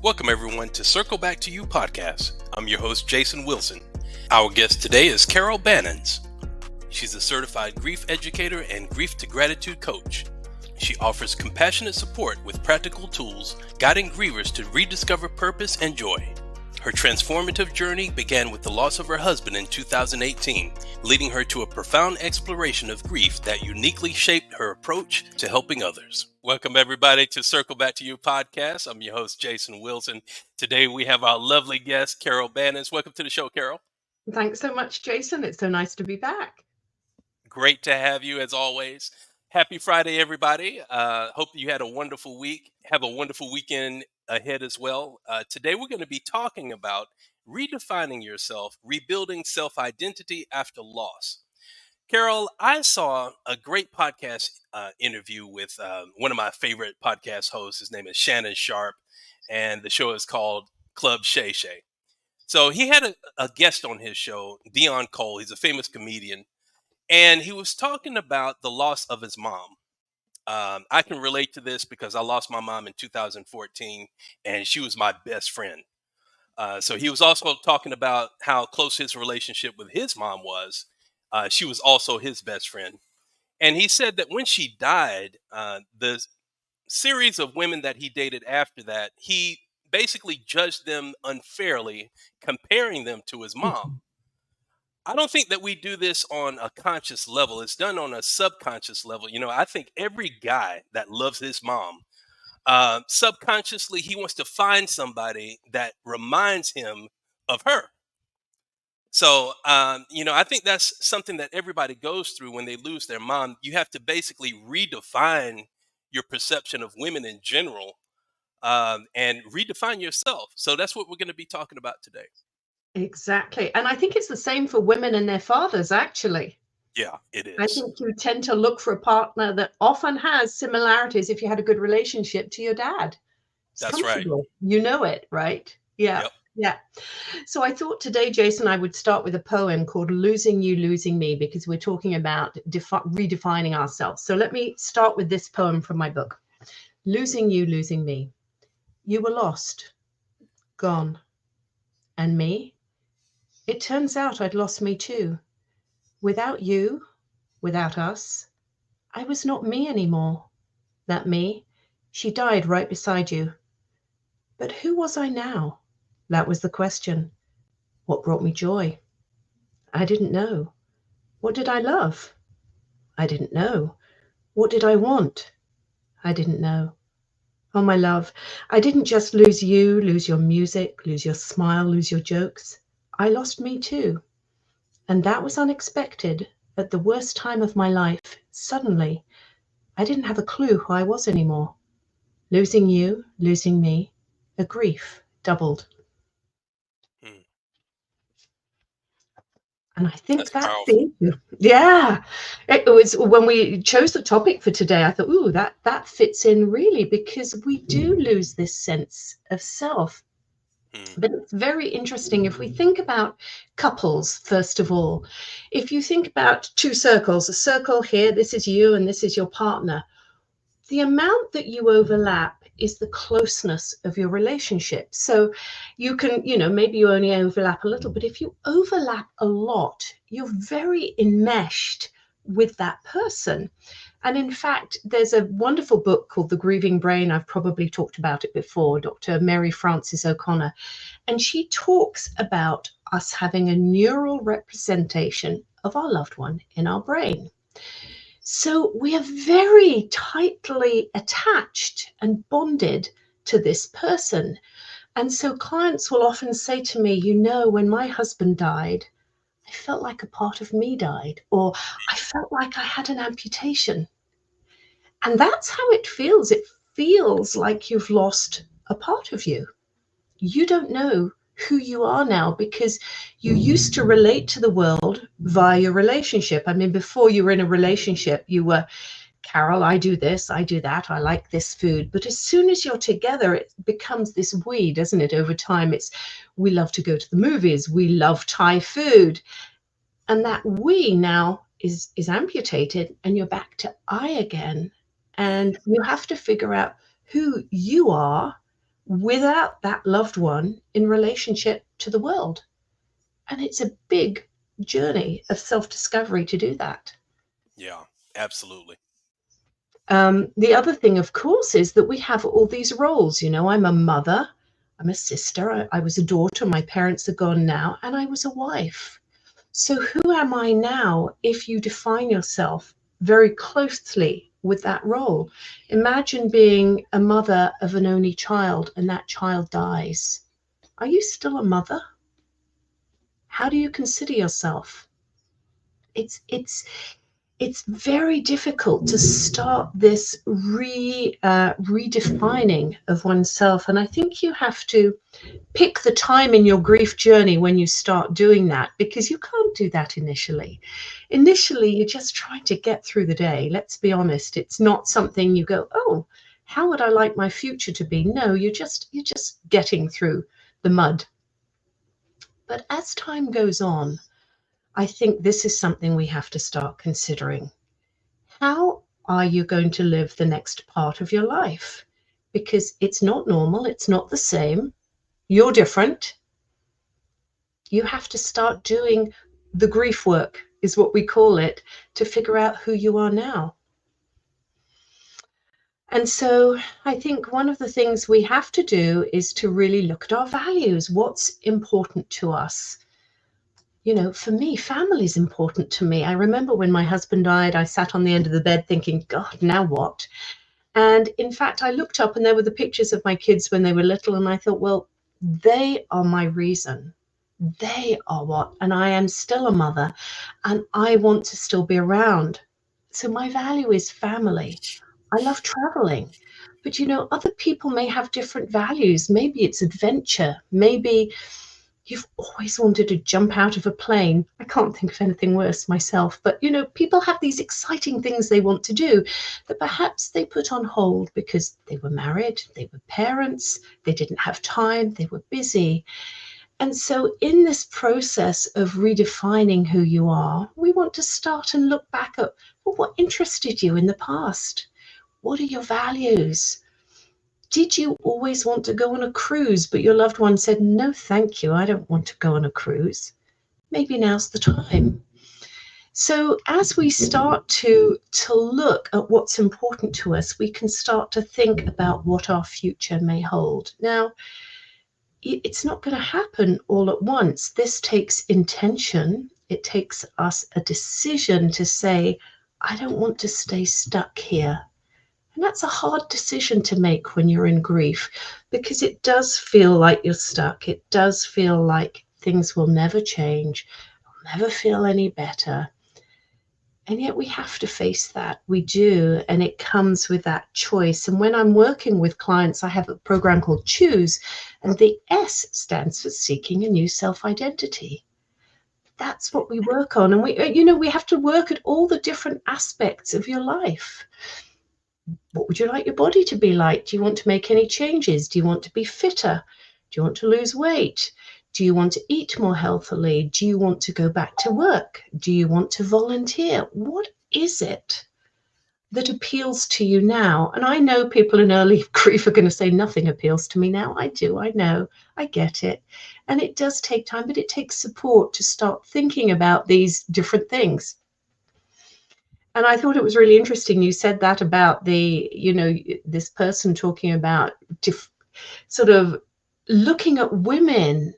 Welcome everyone to Circle Back to You podcast. I'm your host, Jason Wilson. Our guest today is Carol Banens. She's a certified grief educator and grief to gratitude coach. She offers compassionate support with practical tools, guiding grievers to rediscover purpose and joy. Her transformative journey began with the loss of her husband in 2018, leading her to a profound exploration of grief that uniquely shaped her approach to helping others. Welcome everybody to Circle Back to You podcast. I'm your host, Jason Wilson. Today we have our lovely guest, Carol Banens. Welcome to the show, Carol. Thanks so much, Jason. It's so nice to be back. Great to have you as always. Happy Friday, everybody. Hope you had a wonderful week. Have a wonderful weekend ahead as well. Today we're going to be talking about redefining yourself, rebuilding self-identity after loss. Carol, I saw a great podcast interview with one of my favorite podcast hosts. His name is Shannon Sharp, and the show is called Club Shay Shay. So he had a guest on his show, Dion Cole. He's a famous comedian, and he was talking about the loss of his mom. I can relate to this because I lost my mom in 2014, and she was my best friend. So he was also talking about how close his relationship with his mom was. She was also his best friend. And he said that when she died, the series of women that he dated after that, he basically judged them unfairly, comparing them to his mom. I don't think that we do this on a conscious level. It's done on a subconscious level. You know, I think every guy that loves his mom, subconsciously, he wants to find somebody that reminds him of her. So, I think that's something that everybody goes through when they lose their mom. You have to basically redefine your perception of women in general, and redefine yourself. So that's what we're going to be talking about today. Exactly. And I think it's the same for women and their fathers, actually. Yeah, it is. I think you tend to look for a partner that often has similarities if you had a good relationship to your dad. It's That's right. comfortable. You know it, right? Yeah. Yep. Yeah. So I thought today, Jason, I would start with a poem called Losing You, Losing Me, because we're talking about redefining ourselves. So let me start with this poem from my book. Losing you, losing me. You were lost, gone. And me? It turns out I'd lost me too. Without you, without us, I was not me anymore. That me, she died right beside you. But who was I now? That was the question. What brought me joy? I didn't know. What did I love? I didn't know. What did I want? I didn't know. Oh, my love, I didn't just lose you, lose your music, lose your smile, lose your jokes. I lost me too. And that was unexpected. At the worst time of my life, suddenly, I didn't have a clue who I was anymore. Losing you, losing me, a grief doubled. And I think that's the, yeah, it was when we chose the topic for today, I thought, ooh, that fits in really, because we do lose this sense of self. But it's very interesting if we think about couples, first of all. If you think about two circles, a circle here, this is you and this is your partner. The amount that you overlap is the closeness of your relationship. So you can, maybe you only overlap a little, but if you overlap a lot, you're very enmeshed with that person. And in fact, there's a wonderful book called The Grieving Brain. I've probably talked about it before, Dr. Mary Frances O'Connor. And she talks about us having a neural representation of our loved one in our brain. So we are very tightly attached and bonded to this person. And so clients will often say to me, when my husband died, I felt like a part of me died, or I felt like I had an amputation. And that's how it feels. It feels like you've lost a part of you. You don't know who you are now because you used to relate to the world via your relationship. I mean, before you were in a relationship, you were, Carol, I do this, I do that, I like this food. But as soon as you're together, it becomes this we, doesn't it? Over time, we love to go to the movies, we love Thai food. And that we now is amputated, and you're back to I again. And you have to figure out who you are without that loved one in relationship to the world. And it's a big journey of self discovery to do that. Yeah, absolutely. The other thing, of course, is that we have all these roles. You know, I'm a mother, I'm a sister, I was a daughter, my parents are gone now, and I was a wife. So, who am I now if you define yourself very closely with that role? Imagine being a mother of an only child and that child dies. Are you still a mother? How do you consider yourself? It's very difficult to start this redefining of oneself, and I think you have to pick the time in your grief journey when you start doing that, because you can't do that initially. Initially, you're just trying to get through the day. Let's be honest, it's not something you go, oh, how would I like my future to be? No, you're just getting through the mud. But as time goes on, I think this is something we have to start considering. How are you going to live the next part of your life? Because it's not normal, it's not the same. You're different. You have to start doing the grief work, is what we call it, to figure out who you are now. And so I think one of the things we have to do is to really look at our values. What's important to us? You know, for me, family is important to me. I remember when my husband died, I sat on the end of the bed thinking, God, now what? And in fact, I looked up and there were the pictures of my kids when they were little. And I thought, well, they are my reason. They are what, and I am still a mother and I want to still be around. So my value is family. I love traveling. But you know, other people may have different values. Maybe it's adventure. Maybe you've always wanted to jump out of a plane. I can't think of anything worse myself, but you know, people have these exciting things they want to do that perhaps they put on hold because they were married, they were parents, they didn't have time, they were busy. And so, in this process of redefining who you are, we want to start and look back at, well, what interested you in the past? What are your values? Did you always want to go on a cruise, but your loved one said, no, thank you, I don't want to go on a cruise? Maybe now's the time. So as we start to look at what's important to us, we can start to think about what our future may hold. Now, it's not going to happen all at once. This takes intention. It takes us a decision to say, I don't want to stay stuck here. And that's a hard decision to make when you're in grief, because it does feel like you're stuck. It does feel like things will never change, never feel any better. And yet we have to face that. We do. And it comes with that choice. And when I'm working with clients, I have a program called Choose, and the S stands for seeking a new self identity. That's what we work on. And we have to work at all the different aspects of your life. What would you like your body to be like? Do you want to make any changes? Do you want to be fitter? Do you want to lose weight? Do you want to eat more healthily? Do you want to go back to work? Do you want to volunteer? What is it that appeals to you now? And I know people in early grief are going to say nothing appeals to me now. I do. I know. I get it. And it does take time, but it takes support to start thinking about these different things. And I thought it was really interesting. You said that about this person talking about sort of looking at women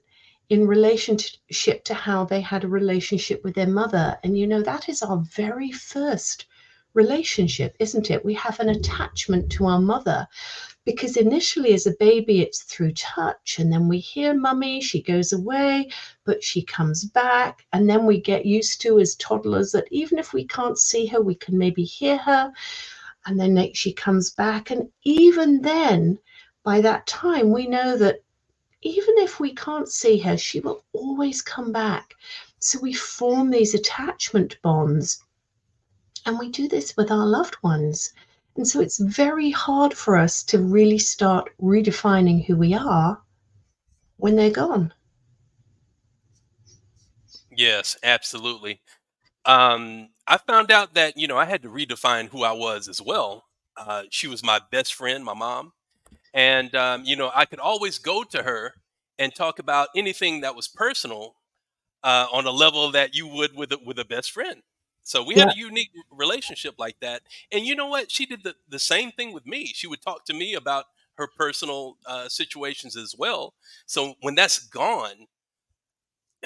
in relationship to how they had a relationship with their mother. And, that is our very first relationship, isn't it? We have an attachment to our mother because initially as a baby it's through touch, and then we hear mummy, she goes away, but she comes back, and then we get used to as toddlers that even if we can't see her, we can maybe hear her, and then she comes back. And even then, by that time, we know that even if we can't see her, she will always come back. So we form these attachment bonds, and we do this with our loved ones. And so it's very hard for us to really start redefining who we are when they're gone. Yes, absolutely. I found out that, I had to redefine who I was as well. She was my best friend, my mom. And I could always go to her and talk about anything that was personal on a level that you would with a best friend. So we had Yeah. a unique relationship like that. And you know what? She did the same thing with me. She would talk to me about her personal situations as well. So when that's gone,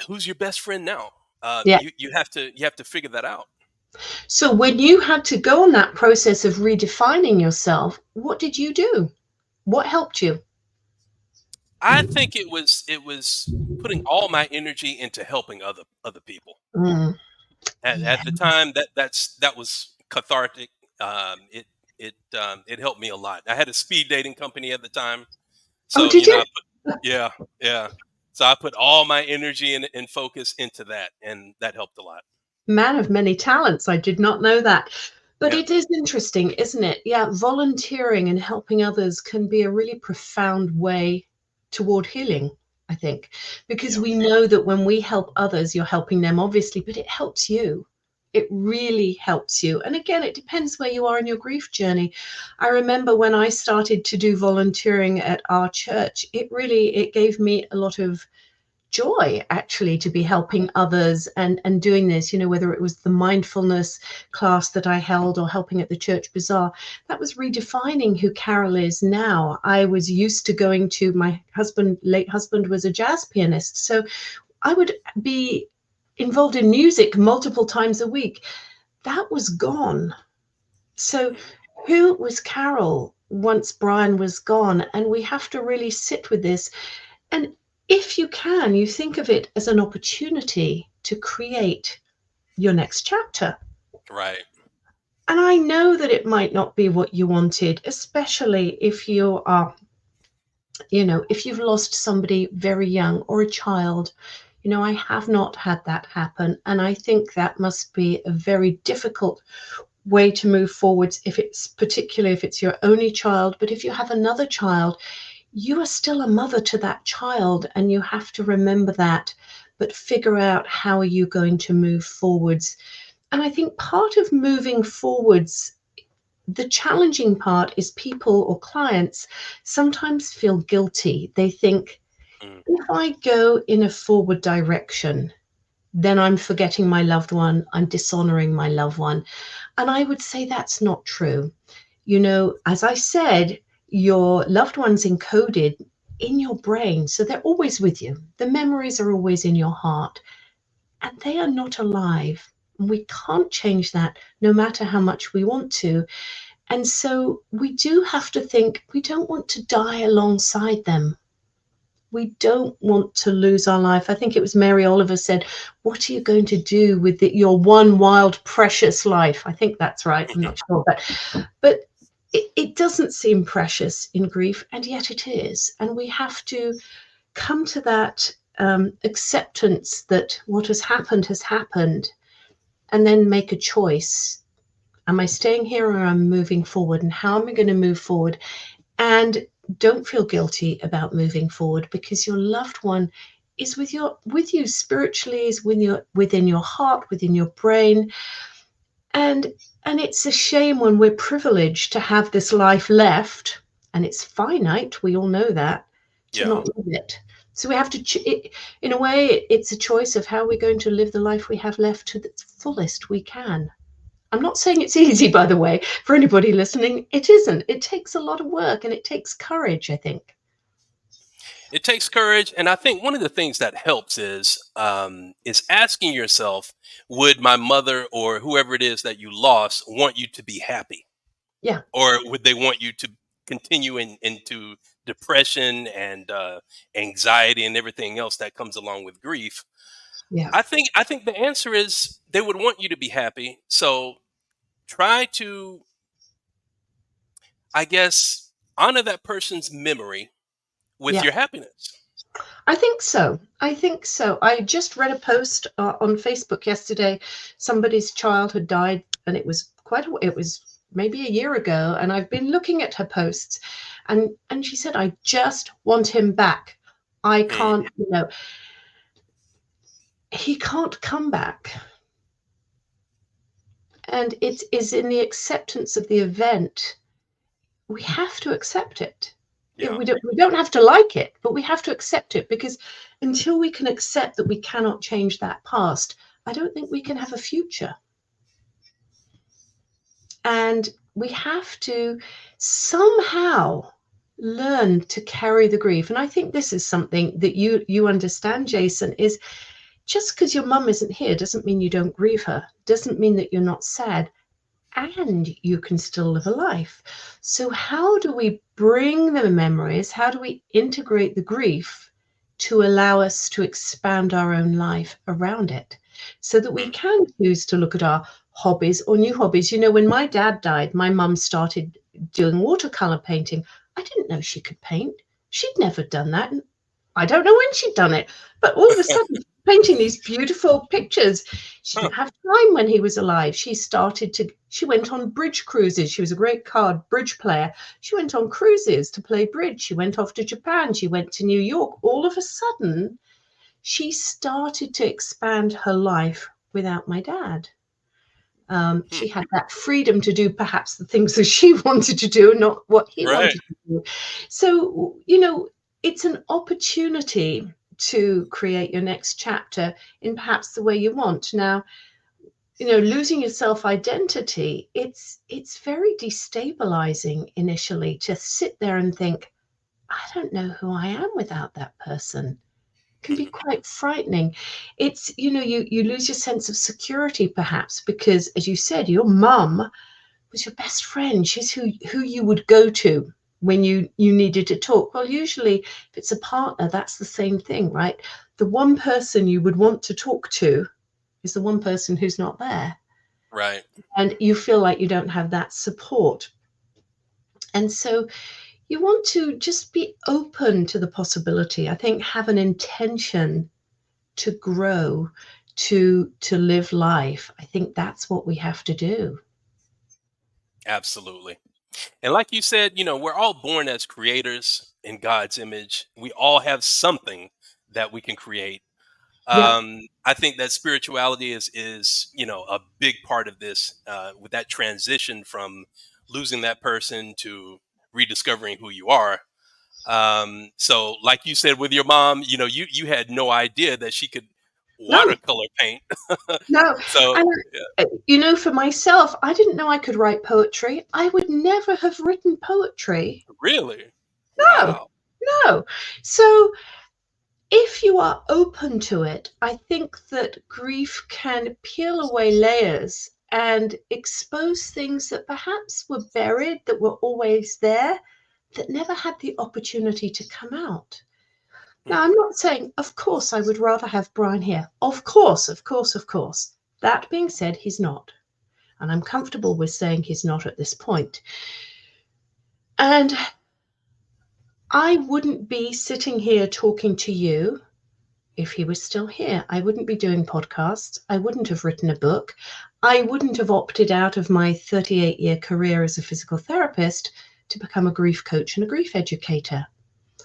who's your best friend now? Yeah. You have to figure that out. So when you had to go on that process of redefining yourself, what did you do? What helped you? I think it was putting all my energy into helping other people. Mm, At the yes. time, that was cathartic. It helped me a lot. I had a speed dating company at the time, Oh, so did you? yeah, yeah. So I put all my energy and focus into that, and that helped a lot. Man of many talents. I did not know that. But Yeah, it is interesting, isn't it? Yeah, volunteering and helping others can be a really profound way toward healing, I think, because yeah, we know that when we help others, you're helping them, obviously, but it helps you. It really helps you. And again, it depends where you are in your grief journey. I remember when I started to do volunteering at our church, it gave me a lot of joy actually to be helping others and doing this, whether it was the mindfulness class that I held or helping at the church bazaar. That was redefining who Carol is now. I was used to going to my late husband was a jazz pianist, so I would be involved in music multiple times a week. That was gone. So mhm, who was Carol once Brian was gone? And we have to really sit with this. And if you can, you think of it as an opportunity to create your next chapter. right. And I know that it might not be what you wanted, especially if you are, if you've lost somebody very young or a child. I have not had that happen. And I think that must be a very difficult way to move forwards, particularly if it's your only child. But if you have another child, you are still a mother to that child, and you have to remember that, but figure out how are you going to move forwards. And I think part of moving forwards, the challenging part is people or clients sometimes feel guilty. They think, Mm, if I go in a forward direction, then I'm forgetting my loved one, I'm dishonoring my loved one. And I would say that's not true. As I said, your loved one's encoded in your brain, so they're always with you. The memories are always in your heart, and they are not alive. We can't change that no matter how much we want to. And so we do have to think we don't want to die alongside them. We don't want to lose our life. I think it was Mary Oliver said, "What are you going to do with your one wild, precious life?" I think that's right. I'm mhm, not sure, but it doesn't seem precious in grief, and yet it is. And we have to come to that acceptance that what has happened, and then make a choice. Am I staying here or am I moving forward? And how am I going to move forward? And don't feel guilty about moving forward, because your loved one is with you spiritually, is within your heart, within your brain. And it's a shame when we're privileged to have this life left, and it's finite, we all know that, to yeah. not live it. So we have to in a way, it's a choice of how we're going to live the life we have left to the fullest we can. I'm not saying it's easy, by the way, for anybody listening. It isn't. It takes a lot of work, and it takes courage, I think. It takes courage, and I think one of the things that helps is asking yourself, would my mother or whoever it is that you lost want you to be happy, Yeah, or would they want you to continue into depression and anxiety and everything else that comes along with grief? yeah, I think the answer is they would want you to be happy. So try to, I guess, honor that person's memory with yeah. your happiness. I think so. I think so. I just read a post on Facebook yesterday. Somebody's child had died, and it was maybe a year ago. And I've been looking at her posts, and she said, "I just want him back. I Mm, can't, he can't come back." And it is in the acceptance of the event. We have to accept it. Yeah. We don't have to like it, but we have to accept it, because until we can accept that we cannot change that past, I don't think we can have a future. And we have to somehow learn to carry the grief. And I think this is something that you understand, Jason, is just because your mum isn't here doesn't mean you don't grieve her, doesn't mean that you're not sad, and you can still live a life. So how do we bring the memories? How do we integrate the grief to allow us to expand our own life around it, so that we Mm. can choose to look at our hobbies or new hobbies? You know, when my dad died, my mum started doing watercolor painting. I didn't know she could paint. She'd never done that. And I don't know when she'd done it, but all of a sudden, painting these beautiful pictures. She Huh. didn't have time when he was alive. She went on bridge cruises. She was a great card bridge player. She went on cruises to play bridge. She went off to Japan. She went to New York. All of a sudden, she started to expand her life without my dad. Hmm. She had that freedom to do perhaps the things that she wanted to do, not what he Right. wanted to do. So, you know, it's an opportunity to create your next chapter in perhaps the way you want. Now, you know, losing your self-identity, it's very destabilizing initially to sit there and think, I don't know who I am without that person. Can be Mhm. quite frightening. It's, you know, you lose your sense of security perhaps because, as you said, your mum was your best friend. She's who you would go to when you needed to talk. Well, usually if it's a partner, that's the same thing, right? The one person you would want to talk to is the one person who's not there, Right. and you feel like you don't have that support. And so you want to just be open to the possibility. I think have an intention to grow, to live life. I think that's what we have to do. Absolutely. And like you said, we're all born as creators in God's image. We all have something that we can create. Yeah. I think that spirituality is a big part of this, with that transition from losing that person to rediscovering who you are. So like you said with your mom, you had no idea that she could No, watercolor paint. no. So And yeah, you know, for myself, I didn't know I could write poetry. I would never have written poetry. really, No, wow. no. So if you are open to it, I think that grief can peel away layers and expose things that perhaps were buried, that were always there, that never had the opportunity to come out. Now, Hmm. I'm not saying, of course, I would rather have Brian here. Of course, of course, of course. That being said, he's not. And I'm comfortable with saying he's not at this point. And I wouldn't be sitting here talking to you if he was still here. I wouldn't be doing podcasts. I wouldn't have written a book. I wouldn't have opted out of my 38-year career as a physical therapist to become a grief coach and a grief educator.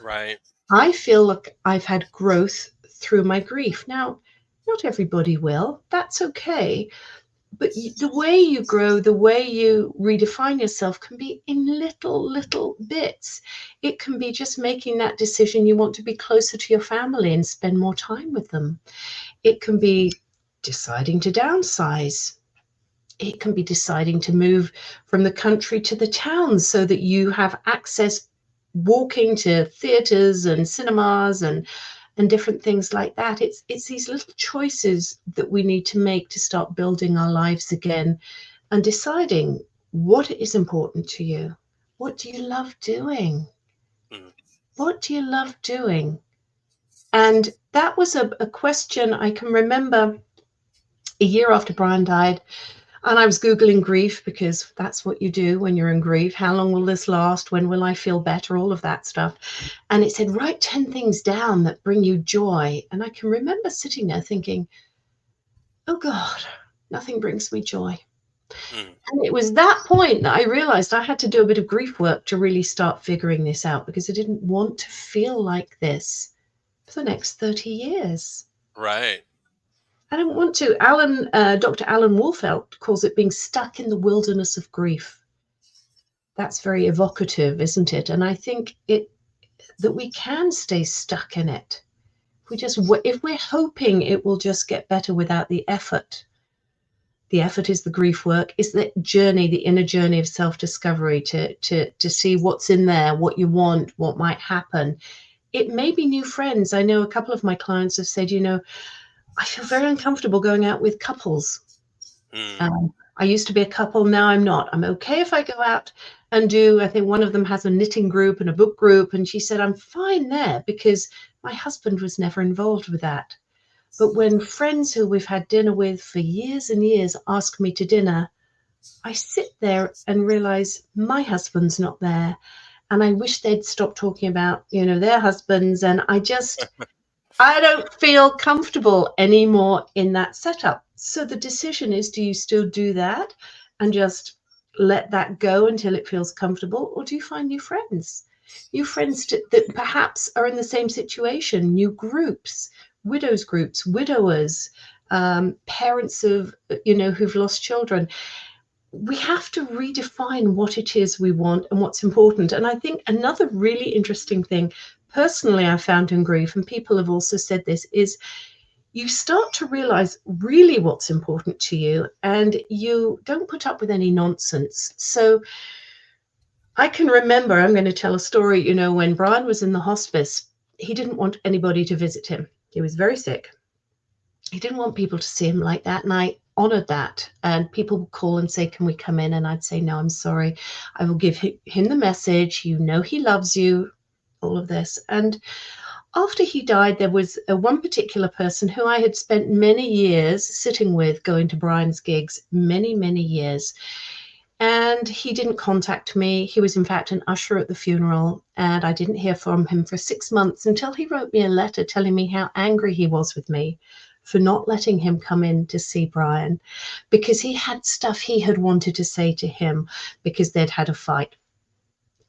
Right. I feel like I've had growth through my grief. Now, not everybody will. That's okay. But the way you grow, the way you redefine yourself can be in little bits. It can be just making that decision you want to be closer to your family and spend more time with them. It can be deciding to downsize. It can be deciding to move from the country to the town so that you have access walking to theaters and cinemas and different things like that. It's these little choices that we need to make to start building our lives again and deciding what is important to you. What do you love doing? Mhm. What do you love doing? And that was a question I can remember a year after Brian died. And I was Googling grief because that's what you do when you're in grief. How long will this last? When will I feel better? All of that stuff. And it said, write 10 things down that bring you joy. And I can remember sitting there thinking, oh God, nothing brings me joy. Mhm. And it was that point that I realized I had to do a bit of grief work to really start figuring this out, because I didn't want to feel like this for the next 30 years. Right. I don't want to. Dr. Alan Wolfelt calls it being stuck in the wilderness of grief. That's very evocative, isn't it? And I think that we can stay stuck in it. If we're hoping it will just get better without the effort, the effort is the grief work, is the journey, the inner journey of self-discovery to see what's in there, what you want, what might happen. It may be new friends. I know a couple of my clients have said, I feel very uncomfortable going out with couples. Mm. I used to be a couple, now I'm not. I'm okay if I go out and do, I think one of them has a knitting group and a book group, and she said, I'm fine there because my husband was never involved with that. But when friends who we've had dinner with for years and years ask me to dinner, I sit there and realize my husband's not there. And I wish they'd stop talking about, their husbands. And I don't feel comfortable anymore in that setup. So the decision is, do you still do that and just let that go until it feels comfortable? Or do you find new friends? New friends that perhaps are in the same situation, new groups, widows groups, widowers, parents of, who've lost children. We have to redefine what it is we want and what's important. And I think another really interesting thing, personally, I found in grief, and people have also said this, is you start to realize really what's important to you and you don't put up with any nonsense. So I can remember, I'm going to tell a story, when Brian was in the hospice, he didn't want anybody to visit him. He was very sick. He didn't want people to see him like that. And I honored that. And people would call and say, can we come in? And I'd say, no, I'm sorry. I will give him the message. He loves you, all of this. And after he died, there was one particular person who I had spent many years sitting with, going to Brian's gigs, many, many years. And he didn't contact me. He was, in fact, an usher at the funeral. And I didn't hear from him for 6 months until he wrote me a letter telling me how angry he was with me for not letting him come in to see Brian, because he had stuff he had wanted to say to him because they'd had a fight.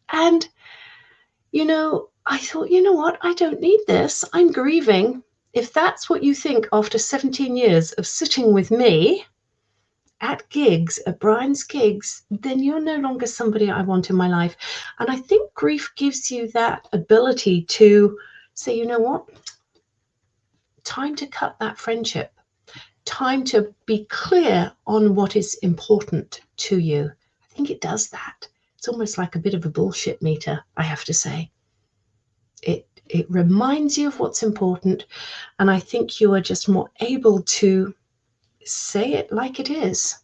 And, I thought, what? I don't need this. I'm grieving. If that's what you think after 17 years of sitting with me at gigs, at Brian's gigs, then you're no longer somebody I want in my life. And I think grief gives you that ability to say, you know what? Time to cut that friendship. Time to be clear on what is important to you. I think it does that. It's almost like a bit of a bullshit meter, I have to say. It reminds you of what's important, and I think you are just more able to say it like it is.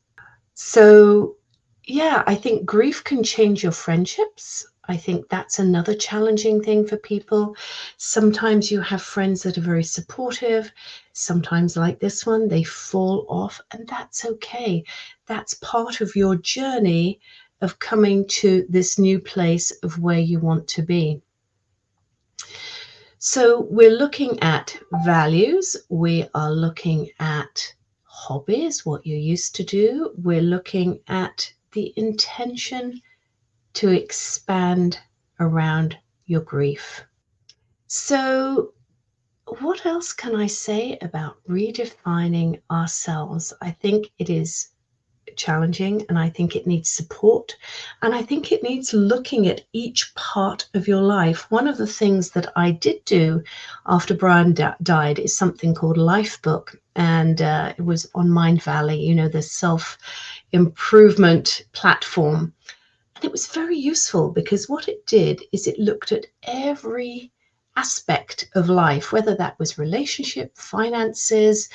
So, yeah, I think grief can change your friendships. I think that's another challenging thing for people. Sometimes you have friends that are very supportive. Sometimes, like this one, they fall off, and that's okay. That's part of your journey of coming to this new place of where you want to be. So we're looking at values. We are looking at hobbies, what you used to do. We're looking at the intention to expand around your grief. So what else can I say about redefining ourselves? I think it is challenging, and I think it needs support, and I think it needs looking at each part of your life. One of the things that I did do after Brian died is something called Life Book, and it was on Mind Valley, the self-improvement platform. And it was very useful because what it did is it looked at every aspect of life, whether that was relationship, finances,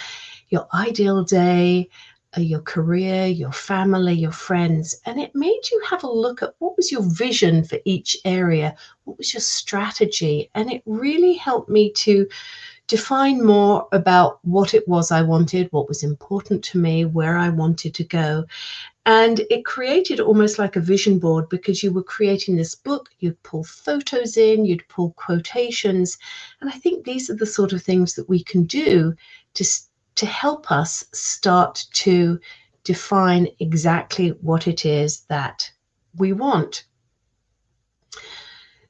your ideal day, your career, your family, your friends. And it made you have a look at what was your vision for each area, what was your strategy. And it really helped me to define more about what it was I wanted, what was important to me, where I wanted to go. And it created almost like a vision board, because you were creating this book, you'd pull photos in, you'd pull quotations. And I think these are the sort of things that we can do to help us start to define exactly what it is that we want.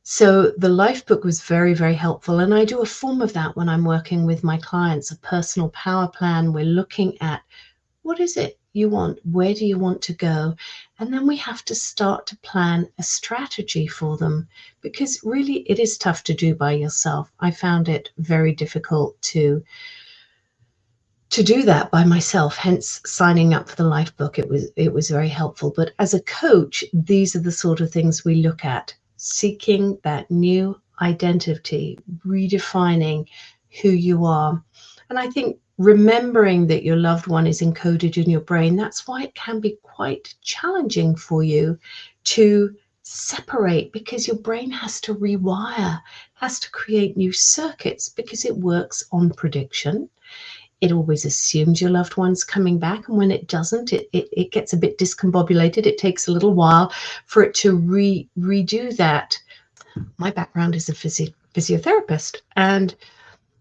So the Life Book was very, very helpful. And I do a form of that when I'm working with my clients, a personal power plan. We're looking at what is it you want? Where do you want to go? And then we have to start to plan a strategy for them, because really it is tough to do by yourself. I found it very difficult to do that by myself, hence signing up for the life book. It was very helpful. But as a coach, these are the sort of things we look at: seeking that new identity, redefining who you are. And I think remembering that your loved one is encoded in your brain, that's why it can be quite challenging for you to separate, because your brain has to rewire, has to create new circuits, because it works on prediction. It always assumes your loved one's coming back, and when it doesn't, it gets a bit discombobulated. It takes a little while for it to redo that. My background is a physiotherapist, and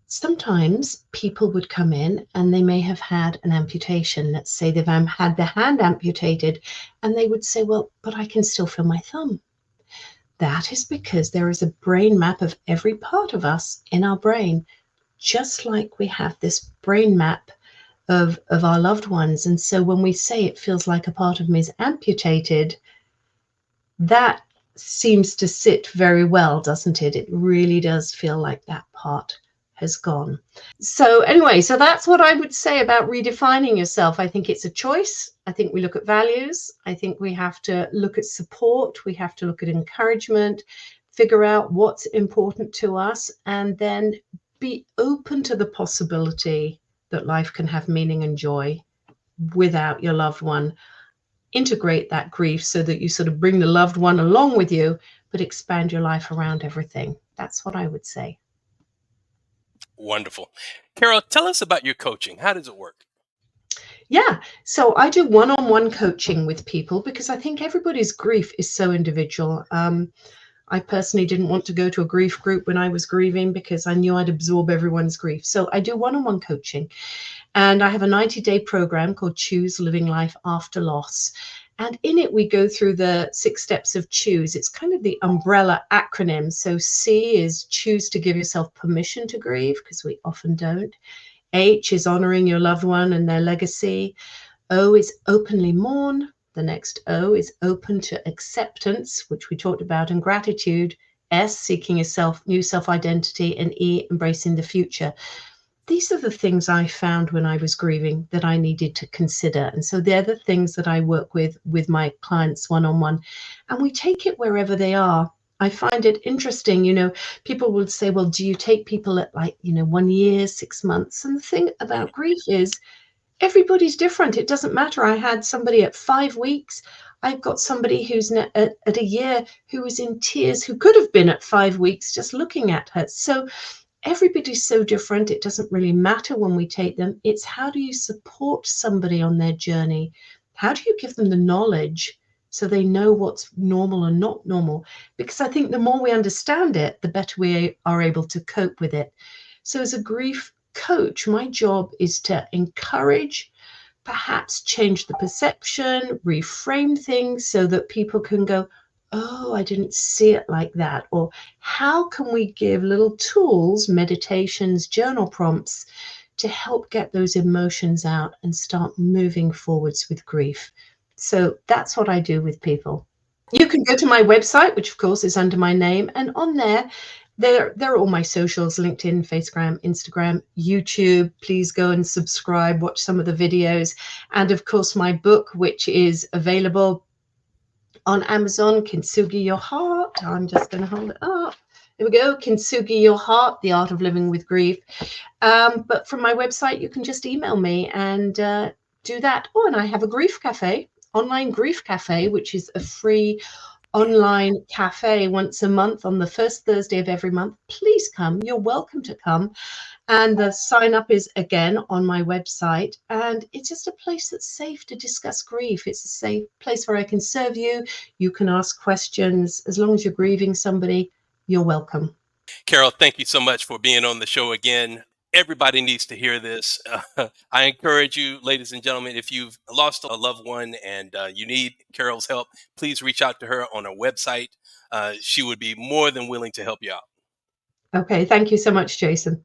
sometimes people would come in and they may have had an amputation. Let's say they've had their hand amputated, and they would say, well, but I can still feel my thumb. That is because there is a brain map of every part of us in our brain, just like we have this brain map of our loved ones. And so when we say it feels like a part of me is amputated, that seems to sit very well, doesn't it? It really does feel like that part has gone. So anyway, so that's what I would say about redefining yourself. I think it's a choice. I think we look at values. I think we have to look at support. We have to look at encouragement, figure out what's important to us, and then be open to the possibility that life can have meaning and joy without your loved one. Integrate that grief so that you sort of bring the loved one along with you, but expand your life around everything. That's what I would say. Wonderful. Carol, tell us about your coaching. How does it work? Yeah, so I do one-on-one coaching with people because I think everybody's grief is so individual. I personally didn't want to go to a grief group when I was grieving because I knew I'd absorb everyone's grief. So I do one-on-one coaching, and I have a 90-day program called Choose Living Life After Loss. And in it, we go through the 6 steps of choose. It's kind of the umbrella acronym. So C is choose to give yourself permission to grieve, because we often don't. H is honoring your loved one and their legacy. O is openly mourn. The next O is open to acceptance, which we talked about, and gratitude. S, seeking a new self-identity. And E, embracing the future. These are the things I found when I was grieving that I needed to consider. And so they're the things that I work with my clients one-on-one. And we take it wherever they are. I find it interesting, people would say, well, do you take people at 1 year, 6 months? And the thing about grief is everybody's different. It doesn't matter. I had somebody at 5 weeks. I've got somebody who's at a year who was in tears, who could have been at 5 weeks just looking at her. So everybody's so different. It doesn't really matter when we take them. It's how do you support somebody on their journey? How do you give them the knowledge so they know what's normal and not normal? Because I think the more we understand it, the better we are able to cope with it. So as a grief coach, my job is to encourage, perhaps change the perception, reframe things so that people can go, oh, I didn't see it like that. Or how can we give little tools, meditations, journal prompts to help get those emotions out and start moving forwards with grief? So that's what I do with people. You can go to my website, which of course is under my name, and on there are all my socials: LinkedIn, Facebook, Instagram, YouTube. Please go and subscribe, watch some of the videos, and of course my book, which is available on Amazon, Kintsugi Your Heart. I'm just going to hold it up. There we go, Kintsugi Your Heart, The Art of Living with Grief. But from my website, you can just email me and do that. Oh, and I have a grief cafe, online grief cafe, which is a free online cafe once a month on the first Thursday of every month. Please come. You're welcome to come. And the sign up is again on my website. And it's just a place that's safe to discuss grief. It's a safe place where I can serve you. You can ask questions. As long as you're grieving somebody, you're welcome. Carol, thank you so much for being on the show again. Everybody needs to hear this. I encourage you, ladies and gentlemen, if you've lost a loved one and you need Carol's help, please reach out to her on her website. She would be more than willing to help you out. Okay. Thank you so much, Jason.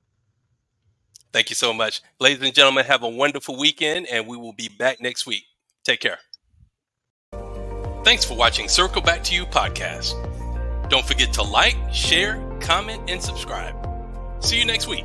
Thank you so much. Ladies and gentlemen, have a wonderful weekend, and we will be back next week. Take care. Thanks for watching Circle Back to You podcast. Don't forget to like, share, comment, and subscribe. See you next week.